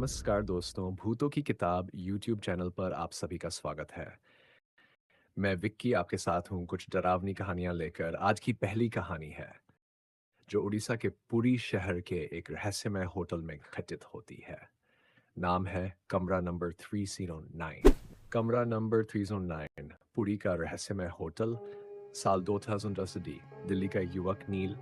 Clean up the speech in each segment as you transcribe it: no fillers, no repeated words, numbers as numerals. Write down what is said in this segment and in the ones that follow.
नमस्कार दोस्तों, भूतों की किताब यूट्यूब चैनल पर आप सभी का स्वागत है। मैं विक्की आपके साथ हूँ कुछ डरावनी कहानियाँ लेकर। आज की पहली कहानी है, जो उड़ीसा के पुरी शहर के एक रहस्यमय होटल में घटित होती है। नाम है कमरा नंबर 309। कमरा नंबर 309 पुरी का रहस्यमय होटल। साल 2010 डी। दिल्ली का युवक नील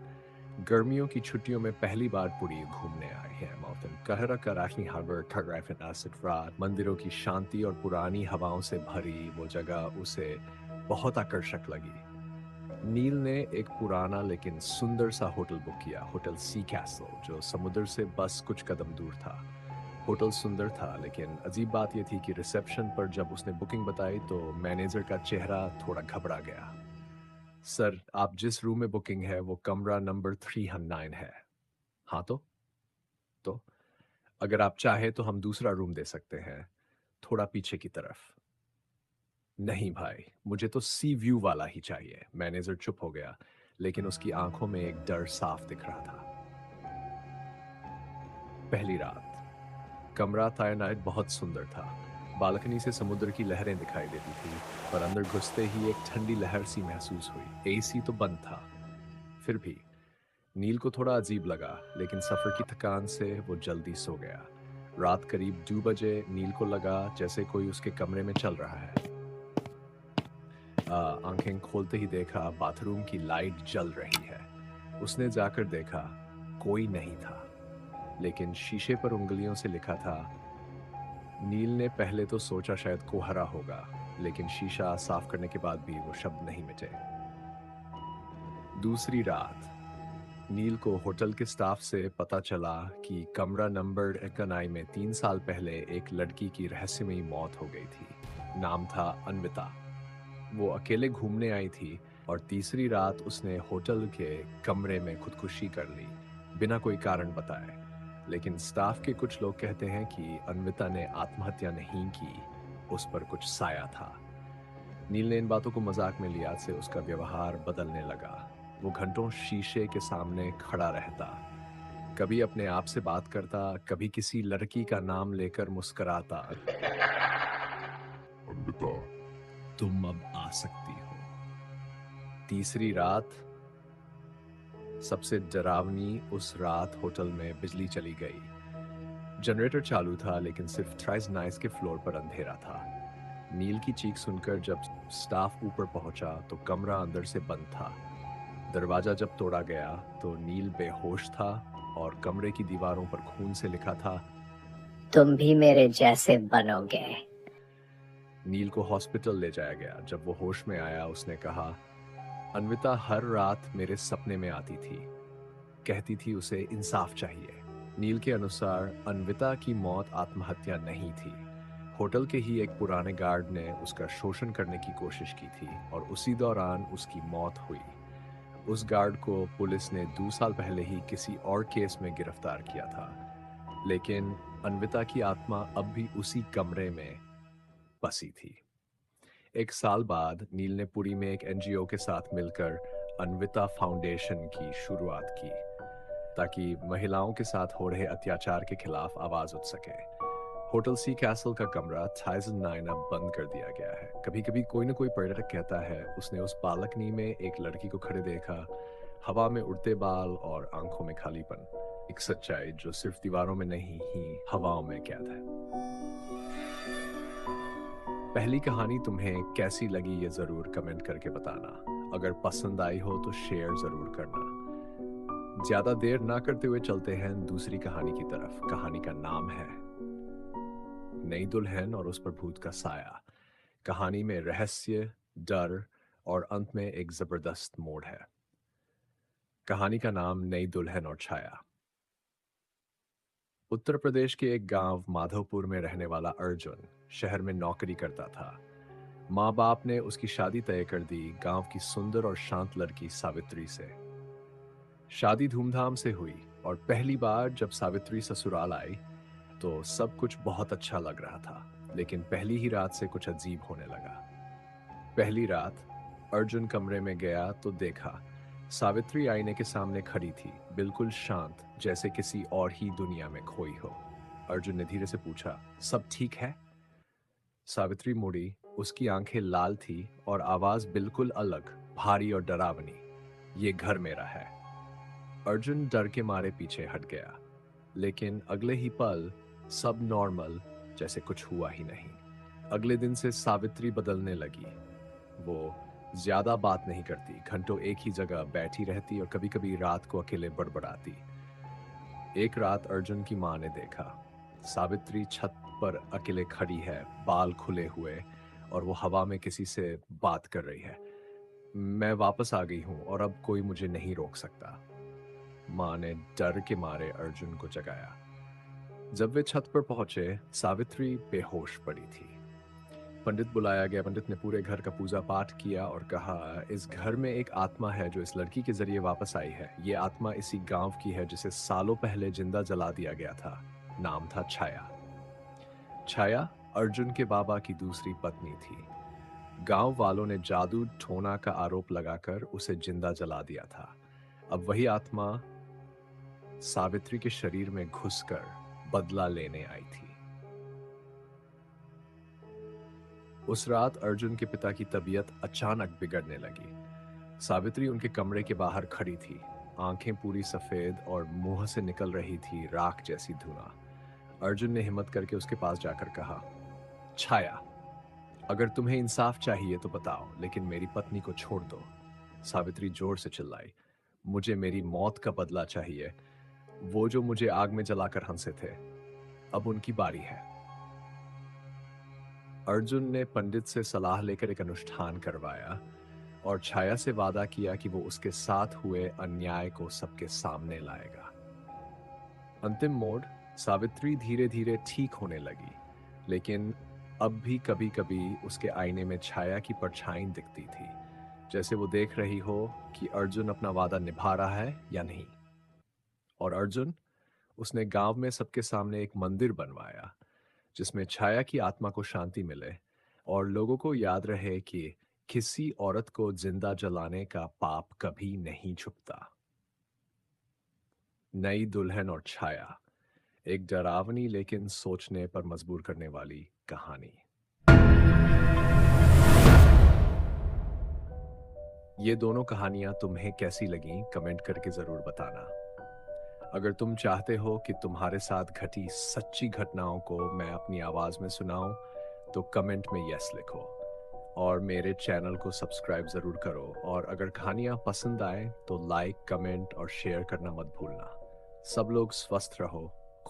गर्मियों की छुट्टियों में पहली बार पुरी घूमने आए हैं। माउंटेन कहरा कराशनी हार्बर खगराइफन एसिड रात मंदिरों की शांति और पुरानी हवाओं से भरी वो जगह उसे बहुत आकर्षक लगी। नील ने एक पुराना लेकिन सुंदर सा होटल बुक किया, होटल सी कैसल, जो समुद्र से बस कुछ कदम दूर था। होटल सुंदर था, लेकिन अजीब बात यह थी कि रिसेप्शन पर जब उसने बुकिंग बताई तो मैनेजर का चेहरा थोड़ा घबरा गया। सर, आप जिस रूम में बुकिंग है वो कमरा नंबर 309 है। हाँ तो अगर आप चाहे तो हम दूसरा रूम दे सकते हैं, थोड़ा पीछे की तरफ। नहीं भाई, मुझे तो सी व्यू वाला ही चाहिए। मैनेजर चुप हो गया, लेकिन उसकी आंखों में एक डर साफ दिख रहा था। पहली रात। कमरा तायनाट बहुत सुंदर था। बालकनी से समुद्र की लहरें दिखाई देती थी, पर अंदर घुसते ही एक ठंडी लहर सी महसूस हुई। एसी तो बंद था, फिर भी नील को थोड़ा अजीब लगा, लेकिन सफर की थकान से वो जल्दी सो गया। रात करीब 2 बजे नील को लगा जैसे कोई उसके कमरे में चल रहा है। आंखें खोलते ही देखा बाथरूम की लाइट जल रही है। उसने जाकर देखा, कोई नहीं था, लेकिन शीशे पर उंगलियों से लिखा था। नील ने पहले तो सोचा शायद कोहरा होगा, लेकिन शीशा साफ करने के बाद भी वो शब्द नहीं मिटे। दूसरी रात। नील को होटल के स्टाफ से पता चला कि कमरा नंबर 1 में 3 साल पहले एक लड़की की रहस्यमयी मौत हो गई थी। नाम था अनविता। वो अकेले घूमने आई थी और तीसरी रात उसने होटल के कमरे में खुदकुशी कर ली, बिना कोई कारण बताए। लेकिन स्टाफ के कुछ लोग कहते हैं कि अनविता ने आत्महत्या नहीं की, उस पर कुछ साया था। नील ने इन बातों को मजाक में लिया से उसका व्यवहार बदलने लगा। वो घंटों शीशे के सामने खड़ा रहता, कभी अपने आप से बात करता, कभी किसी लड़की का नाम लेकर मुस्कुराता। अनविता, तुम अब आ सकती हो। तीसरी रात। सबसे डरावनी उस रात होटल में बिजली चली गई। जनरेटर चालू था, लेकिन सिर्फ थ्राइस नाइस के फ्लोर पर अंधेरा था। नील की चीख सुनकर जब स्टाफ ऊपर पहुंचा तो कमरा अंदर से बंद था। दरवाजा जब तोड़ा गया तो नील बेहोश था और कमरे की दीवारों पर खून से लिखा था। तुम भी मेरे जैसे बनोगे। नील को हॉस्पिटल ले जाया गया। जब वो होश में आया उसने कहा, अनविता हर रात मेरे सपने में आती थी, कहती थी उसे इंसाफ चाहिए। नील के अनुसार अनविता की मौत आत्महत्या नहीं थी। होटल के ही एक पुराने गार्ड ने उसका शोषण करने की कोशिश की थी और उसी दौरान उसकी मौत हुई। उस गार्ड को पुलिस ने 2 साल पहले ही किसी और केस में गिरफ्तार किया था, लेकिन अनविता की आत्मा अब भी उसी कमरे में बसी थी। एक साल बाद नील ने पुरी में एक एनजीओ के साथ मिलकर अनविता फाउंडेशन की शुरुआत की, ताकि महिलाओं के साथ हो रहे अत्याचार के खिलाफ आवाज उठ सके। होटल सी कैसल का कमरा 2009 अब बंद कर दिया गया है। कभी कभी कोई ना कोई पर्यटक कहता है उसने उस बालकनी में एक लड़की को खड़े देखा, हवा में उड़ते बाल और आंखों में खालीपन। एक सच्चाई जो सिर्फ दीवारों में नहीं ही हवाओं में कैद है। पहली कहानी तुम्हें कैसी लगी ये जरूर कमेंट करके बताना। अगर पसंद आई हो तो शेयर जरूर करना। ज्यादा देर ना करते हुए चलते हैं दूसरी कहानी की तरफ। कहानी का नाम है नई दुल्हन और उस पर भूत का साया। कहानी में रहस्य, डर और अंत में एक जबरदस्त मोड़ है। कहानी का नाम नई दुल्हन और छाया। उत्तर प्रदेश के एक गांव माधवपुर में रहने वाला अर्जुन शहर में नौकरी करता था। माँ बाप ने उसकी शादी तय कर दी गांव की सुंदर और शांत लड़की सावित्री से। शादी धूमधाम से हुई और पहली बार जब सावित्री ससुराल आई तो सब कुछ बहुत अच्छा लग रहा था, लेकिन पहली ही रात से कुछ अजीब होने लगा। पहली रात अर्जुन कमरे में गया तो देखा सावित्री आईने के सामने खड़ी थी, बिल्कुल शांत, जैसे किसी और ही दुनिया में खोई हो। अर्जुन ने धीरे से पूछा, सब ठीक है? सावित्री मुड़ी, उसकी आंखें लाल थी और आवाज बिल्कुल अलग, भारी और डरावनी। ये घर मेरा है। अर्जुन डर के मारे पीछे हट गया, लेकिन अगले ही पल सब नॉर्मल, जैसे कुछ हुआ ही नहीं। अगले दिन से सावित्री बदलने लगी। वो ज्यादा बात नहीं करती, घंटों एक ही जगह बैठी रहती और कभी-कभी रात को अकेले बड़बड़ाती। एक रात अर्जुन की माँ ने देखा, सावित्री छत पर अकेले खड़ी है, बाल खुले हुए, और वो हवा में किसी से बात कर रही है। मैं वापस आ गई हूं और अब कोई मुझे नहीं रोक सकता। माँ ने डर के मारे अर्जुन को जगाया। जब वे छत पर पहुंचे, सावित्री बेहोश पड़ी थी। पंडित बुलाया गया। पंडित ने पूरे घर का पूजा पाठ किया और कहा, इस घर में एक आत्मा है जो इस लड़की के जरिए वापस आई है। ये आत्मा इसी गांव की है जिसे सालों पहले जिंदा जला दिया गया था। नाम था छाया। छाया अर्जुन के बाबा की दूसरी पत्नी थी। गांव वालों ने जादू टोना का आरोप लगाकर उसे जिंदा जला दिया था। अब वही आत्मा सावित्री के शरीर में घुसकर बदला लेने आई थी। उस रात अर्जुन के पिता की तबीयत अचानक बिगड़ने लगी। सावित्री उनके कमरे के बाहर खड़ी थी, आंखें पूरी सफेद और मुंह से निकल रही थी राख जैसी धुआं। अर्जुन ने हिम्मत करके उसके पास जाकर कहा, छाया, अगर तुम्हें इंसाफ चाहिए तो बताओ, लेकिन मेरी पत्नी को छोड़ दो। सावित्री जोर से चिल्लाई, मुझे मेरी मौत का बदला चाहिए। वो जो मुझे आग में जलाकर हंसे थे, अब उनकी बारी है। अर्जुन ने पंडित से सलाह लेकर एक अनुष्ठान करवाया और छाया से वादा किया कि वो उसके साथ हुए अन्याय को सबके सामने लाएगा। अंतिम मोड़, सावित्री धीरे धीरे ठीक होने लगी, लेकिन अब भी कभी कभी उसके आईने में छाया की परछाई दिखती थी, जैसे वो देख रही हो कि अर्जुन अपना वादा निभा रहा है या नहीं। और अर्जुन, उसने गांव में सबके सामने एक मंदिर बनवाया जिसमें छाया की आत्मा को शांति मिले और लोगों को याद रहे कि किसी औरत को जिंदा जलाने का पाप कभी नहीं छुपता। नई दुल्हन और छाया, एक डरावनी लेकिन सोचने पर मजबूर करने वाली कहानी। ये दोनों कहानियां तुम्हें कैसी लगीं, कमेंट करके जरूर बताना। अगर तुम चाहते हो कि तुम्हारे साथ घटी सच्ची घटनाओं को मैं अपनी आवाज में सुनाऊं, तो कमेंट में यस लिखो और मेरे चैनल को सब्सक्राइब जरूर करो। और अगर कहानियां पसंद आए तो लाइक, कमेंट और शेयर करना मत भूलना। सब लोग स्वस्थ रहो,